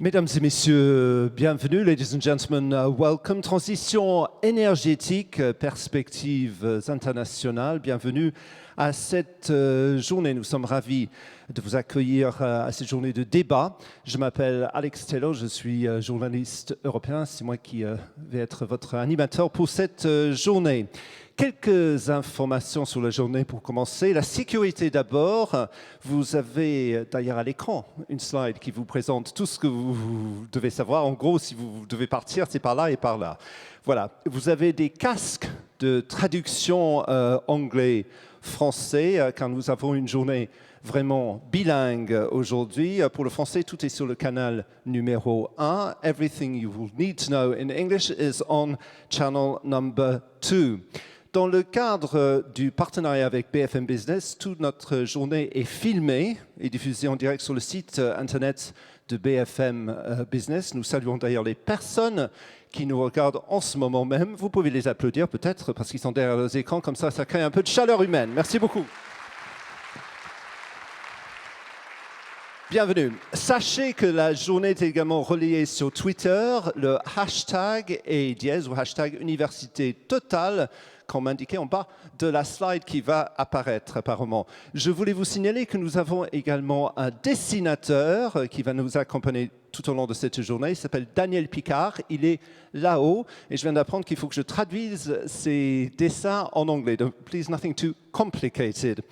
Mesdames et messieurs, bienvenue, ladies and gentlemen, welcome. Transition énergétique, perspectives internationales, bienvenue à cette journée. Nous sommes ravis de vous accueillir à cette journée de débat. Je m'appelle Alex Taylor, je suis journaliste européen. C'est moi qui vais être votre animateur pour cette journée. Quelques informations sur la journée pour commencer. La sécurité d'abord. Vous avez d'ailleurs à l'écran une slide qui vous présente tout ce que vous devez savoir. En gros, si vous devez partir, c'est par là et par là. Voilà. Vous avez des casques de traduction anglais-français, car nous avons une journée vraiment bilingue aujourd'hui. Pour le français, tout est sur le canal numéro 1. Everything you will need to know in English is on channel number 2. Dans le cadre du partenariat avec BFM Business, toute notre journée est filmée et diffusée en direct sur le site internet de BFM Business. Nous saluons d'ailleurs les personnes qui nous regardent en ce moment même. Vous pouvez les applaudir peut-être parce qu'ils sont derrière leurs écrans, comme ça crée un peu de chaleur humaine. Merci beaucoup. Bienvenue. Sachez que la journée est également relayée sur Twitter. Le hashtag est dièse ou hashtag Université totale, comme indiqué en bas de la slide qui va apparaître apparemment. Je voulais vous signaler que nous avons également un dessinateur qui va nous accompagner tout au long de cette journée. Il s'appelle Daniel Picard. Il est là-haut et je viens d'apprendre qu'il faut que je traduise ses dessins en anglais. Donc, please, nothing too complicated.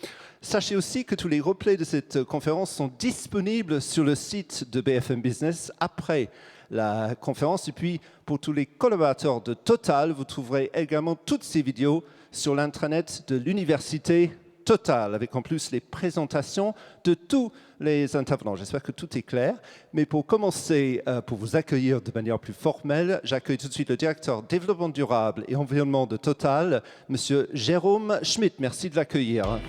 Sachez aussi que tous les replays de cette conférence sont disponibles sur le site de BFM Business après la conférence. Et puis, pour tous les collaborateurs de Total, vous trouverez également toutes ces vidéos sur l'intranet de l'Université Total, avec en plus les présentations de tous les intervenants. J'espère que tout est clair. Mais pour commencer, pour vous accueillir de manière plus formelle, j'accueille tout de suite le directeur développement durable et environnement de Total, Monsieur Jérôme Schmitt. Merci de l'accueillir.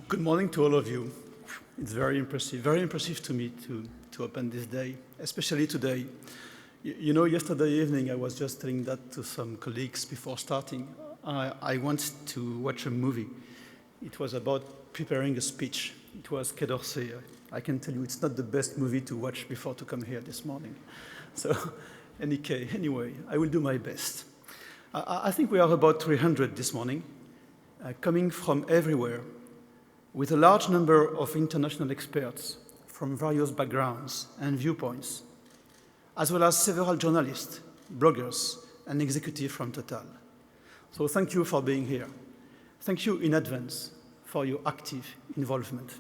Good morning to all of you. It's very impressive to me to open this day, especially today. You know, yesterday evening I was just telling that to some colleagues before starting. I went to watch a movie. It was about preparing a speech. It was Quai d'Orsay. I can tell you it's not the best movie to watch before to come here this morning. So anyway, I will do my best. I think we are about 300 this morning, coming from everywhere, with a large number of international experts from various backgrounds and viewpoints, as well as several journalists, bloggers, and executives from Total. So thank you for being here. Thank you in advance for your active involvement.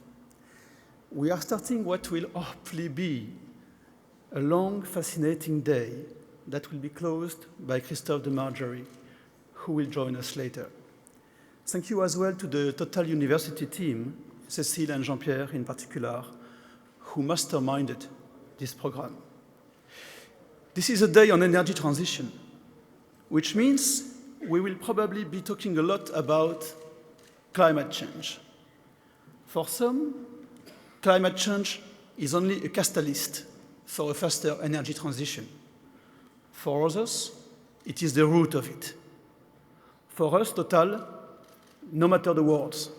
We are starting what will hopefully be a long, fascinating day that will be closed by Christophe de Margerie, who will join us later. Thank you as well to the Total University team, Cécile and Jean-Pierre in particular, who masterminded this program. This is a day on energy transition, which means we will probably be talking a lot about climate change. For some, climate change is only a catalyst for a faster energy transition. For others, it is the root of it. For us, Total, no matter the words,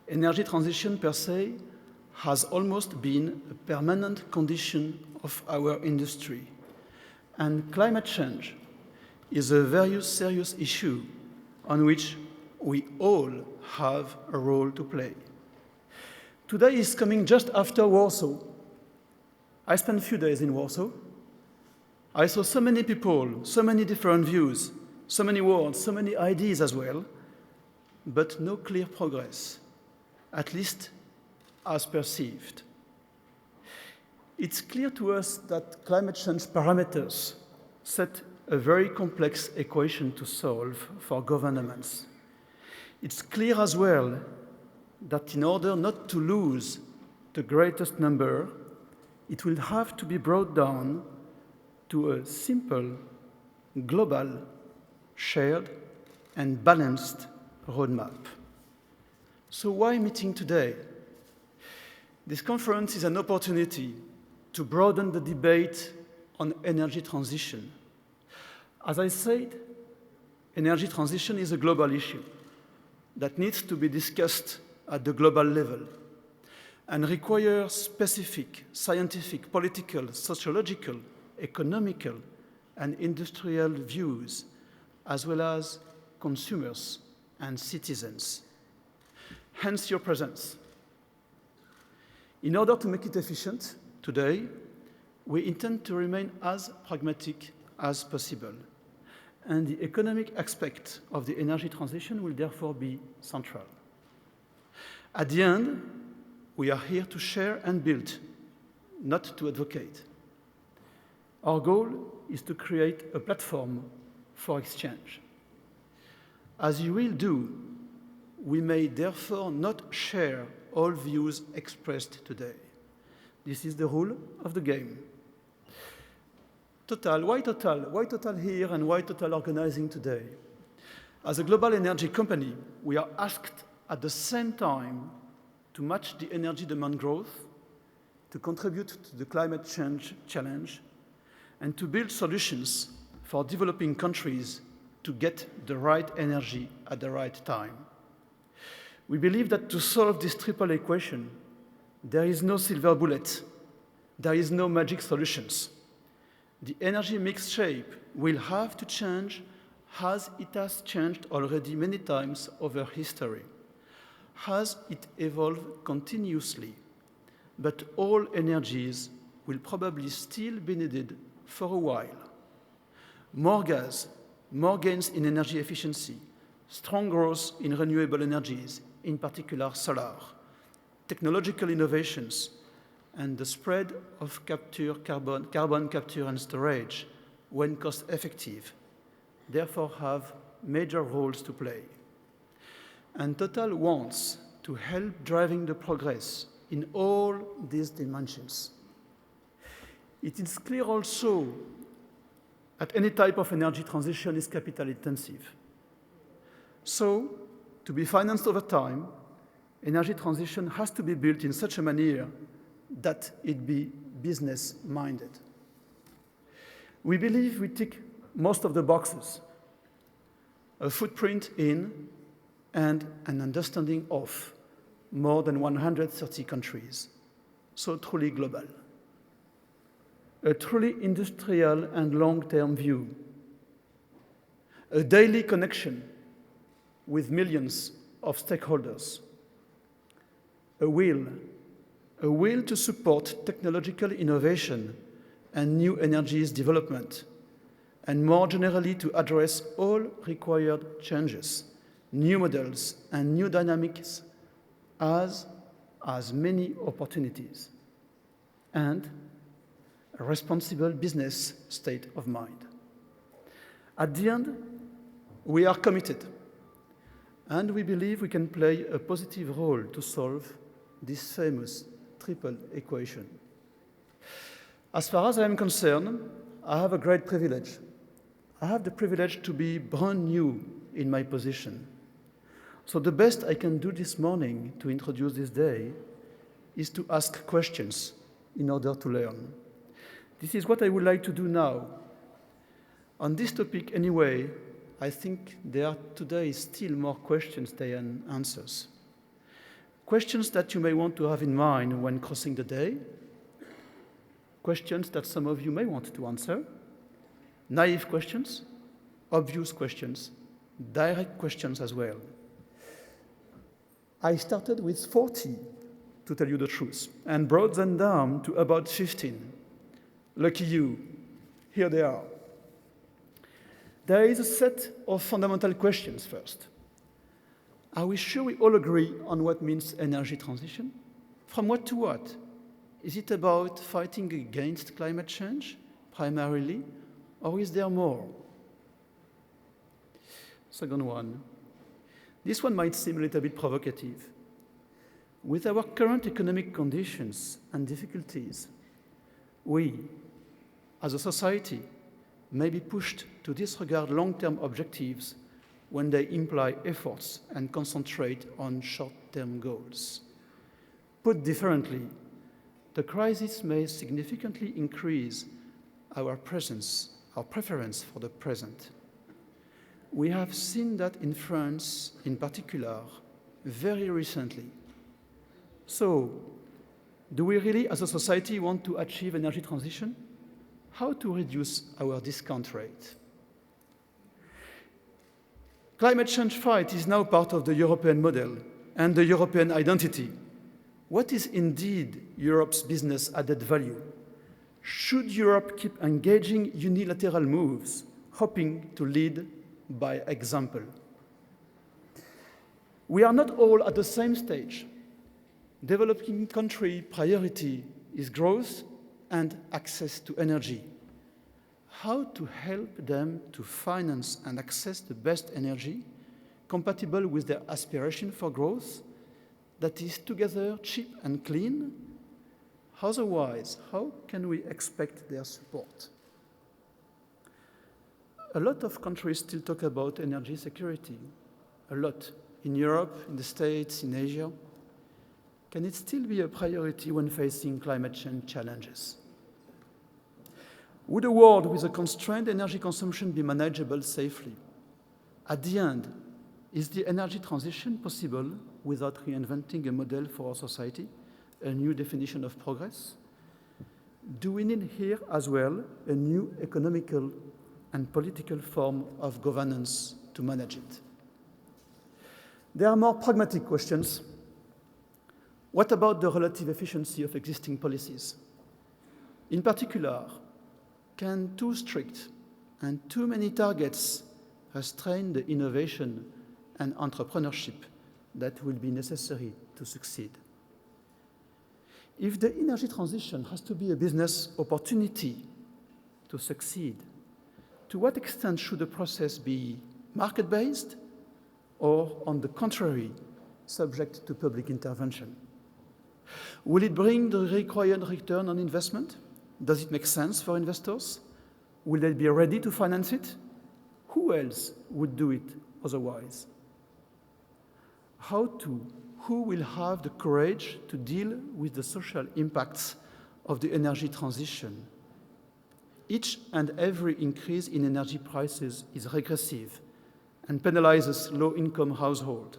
energy transition per se has almost been a permanent condition of our industry. And climate change is a very serious issue on which we all have a role to play. Today is coming just after Warsaw. I spent a few days in Warsaw. I saw so many people, so many different views, so many words, so many ideas as well, but no clear progress, at least as perceived. It's clear to us that climate change parameters set a very complex equation to solve for governments. It's clear as well that in order not to lose the greatest number, it will have to be brought down to a simple, global, shared, and balanced roadmap. So why meeting today? This conference is an opportunity to broaden the debate on energy transition As I said, energy transition is a global issue that needs to be discussed at the global level and requires specific scientific, political, sociological, economical, and industrial views, as well as consumers and citizens. Hence your presence. In order to make it efficient, today, we intend to remain as pragmatic as possible, and the economic aspect of the energy transition will therefore be central. At the end, we are here to share and build, not to advocate. Our goal is to create a platform for exchange. As you will do, we may therefore not share all views expressed today. This is the rule of the game. Total, why Total? Why Total here and why Total organizing today? As a global energy company, we are asked at the same time to match the energy demand growth, to contribute to the climate change challenge, and to build solutions for developing countries to get the right energy at the right time. We believe that to solve this triple equation, there is no silver bullet, there is no magic solutions. The energy mix shape will have to change as it has changed already many times over history, as it evolved continuously. But all energies will probably still be needed for a while. More gas, more gains in energy efficiency, strong growth in renewable energies, in particular solar, technological innovations, and the spread of carbon capture and storage when cost effective, therefore have major roles to play. And Total wants to help driving the progress in all these dimensions. It is clear also that any type of energy transition is capital intensive. So, to be financed over time, energy transition has to be built in such a manner that it be business-minded. We believe we tick most of the boxes: a footprint in and an understanding of more than 130 countries, so truly global. A truly industrial and long-term view, a daily connection with millions of stakeholders, a will to support technological innovation and new energies development, and more generally to address all required changes, new models, and new dynamics as many opportunities, and a responsible business state of mind. At the end, we are committed, and we believe we can play a positive role to solve this famous triple equation. As far as I am concerned, I have a great privilege. I have the privilege to be brand new in my position. So the best I can do this morning to introduce this day is to ask questions in order to learn. This is what I would like to do now. On this topic anyway, I think there are today still more questions than answers. Questions that you may want to have in mind when crossing the day, questions that some of you may want to answer, naive questions, obvious questions, direct questions as well. I started with 40, to tell you the truth, and brought them down to about 15. Lucky you, here they are. There is a set of fundamental questions first. Are we sure we all agree on what means energy transition? From what to what? Is it about fighting against climate change, primarily, or is there more? Second one. This one might seem a little bit provocative. With our current economic conditions and difficulties, we, as a society, may be pushed to disregard long-term objectives when they imply efforts and concentrate on short-term goals. Put differently, the crisis may significantly increase our presence, our preference for the present. We have seen that in France in particular very recently. So, do we really as a society want to achieve energy transition? How to reduce our discount rate? Climate change fight is now part of the European model and the European identity. What is indeed Europe's business added value? Should Europe keep engaging unilateral moves, hoping to lead by example? We are not all at the same stage. Developing country priority is growth and access to energy. How to help them to finance and access the best energy compatible with their aspiration for growth that is together cheap and clean? Otherwise, how can we expect their support? A lot of countries still talk about energy security, a lot, in Europe, in the States, in Asia. Can it still be a priority when facing climate change challenges? Would a world with a constrained energy consumption be manageable safely? At the end, is the energy transition possible without reinventing a model for our society, a new definition of progress? Do we need here as well a new economical and political form of governance to manage it? There are more pragmatic questions. What about the relative efficiency of existing policies? In particular, can too strict and too many targets restrain the innovation and entrepreneurship that will be necessary to succeed? If the energy transition has to be a business opportunity to succeed, to what extent should the process be market-based or, on the contrary, subject to public intervention? Will it bring the required return on investment? Does it make sense for investors? Will they be ready to finance it? Who else would do it otherwise? Who will have the courage to deal with the social impacts of the energy transition? Each and every increase in energy prices is regressive and penalizes low-income households.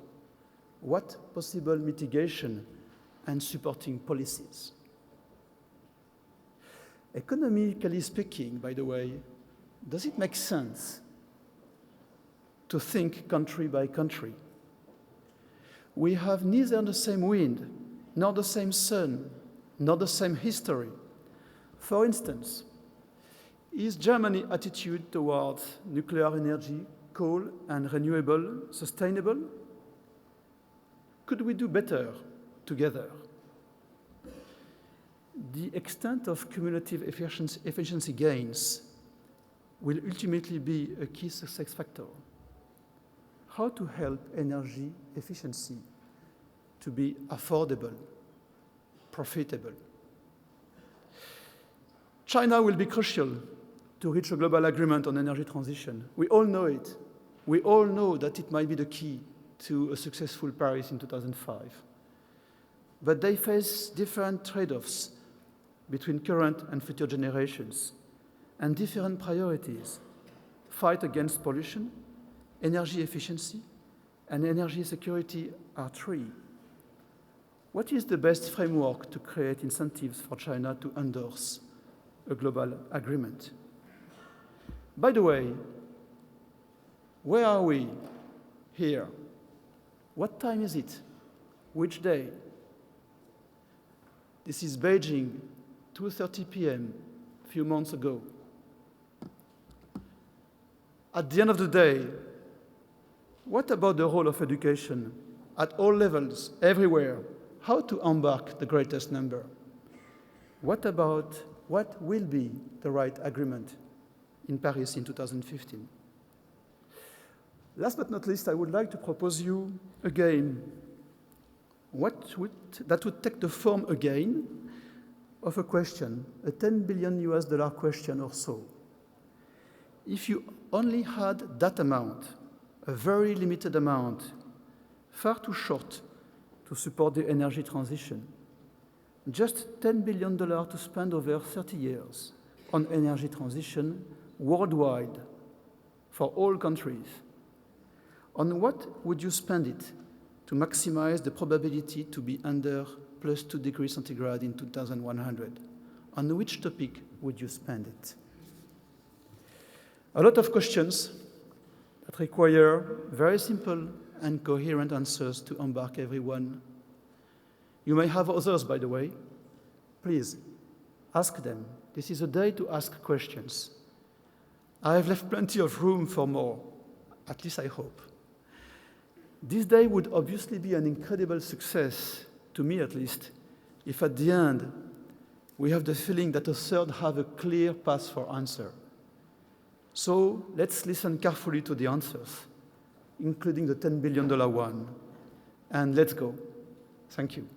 What possible mitigation and supporting policies? Economically speaking, by the way, does it make sense to think country by country? We have neither the same wind, nor the same sun, nor the same history. For instance, is Germany's attitude towards nuclear energy, coal, and renewable sustainable? Could we do better together? The extent of cumulative efficiency gains will ultimately be a key success factor. How to help energy efficiency to be affordable, profitable. China will be crucial to reach a global agreement on energy transition. We all know it. We all know that it might be the key to a successful Paris in 2005. But they face different trade-offs between current and future generations and different priorities: fight against pollution, energy efficiency, and energy security are three. What is the best framework to create incentives for China to endorse a global agreement? By the way, where are we here? What time is it? Which day? This is Beijing, 2:30 p.m., a few months ago. At the end of the day, what about the role of education at all levels, everywhere? How to embark the greatest number? What about what will be the right agreement in Paris in 2015? Last but not least, I would like to propose you a game that would take the form again of a question, a $10 billion question or so. If you only had that amount, a very limited amount, far too short to support the energy transition, just $10 billion to spend over 30 years on energy transition, worldwide for all countries, on what would you spend it to maximize the probability to be under plus 2 degrees centigrade in 2100? On which topic would you spend it? A lot of questions that require very simple and coherent answers to embark everyone. You may have others, by the way. Please, ask them. This is a day to ask questions. I have left plenty of room for more, at least I hope. This day would obviously be an incredible success, to me at least, if at the end we have the feeling that a third have a clear path for answer. So let's listen carefully to the answers, including the $10 billion one, and let's go. Thank you.